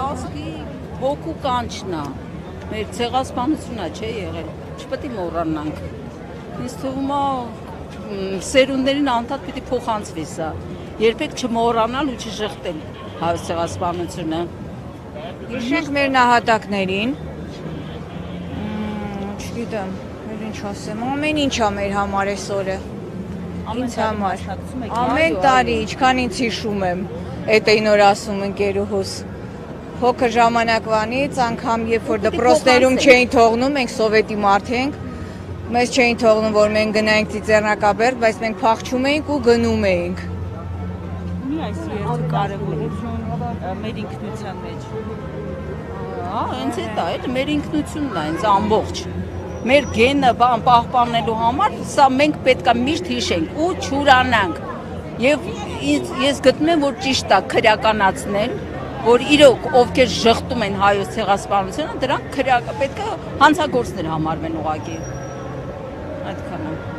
ազգի ոգու կանչն է, մեր ցեղասպանությունն է, չէ՞ եղել, չպետք է մոռանանք։ Ինձ թվում է սերունդերին անդադ պիտի փոխանցվի սա, երբեք չմոռանալ ու չժխտել հայոց ցեղասպանությունը։ Հիշենք մեր նահատակներին, չգիտեմ, ինչ ասեմ, ամեն ինչ է մեր համար այս օրը, ինձ համար, ամեն տարի, ինչքան ինձ հիշում եմ, էդ էին որ ասում ընկերուհուս, փոքր ժամանակվանից, անգամ երբ որ դպրոցներում չէին թողնում, մենք սովետի մարդ ենք, մեզ չէին թողնում, որ մենք գնայինք Ծիծեռնակաբերդ, բայց մենք փախչում էինք ու գնում էինք։ Ունի այս երթը կարևորություն մեր ինքնության մեջ։ Հենց էդ է, մեր ինքնությունն է, հենց ամբողջ։ Մեր գենը պահպանելու համար սա մենք պետք է միշտ հիշենք ու չուրանանք։ Եվ ես գտնում եմ, որ ճիշտ է քրեականացնել, որ իրոք ովքեր ժխտում են հայոց ցեղասպանությունը, դրանք պետք է հանցագործներ համարվեն ուղղակի։ Այդքան է։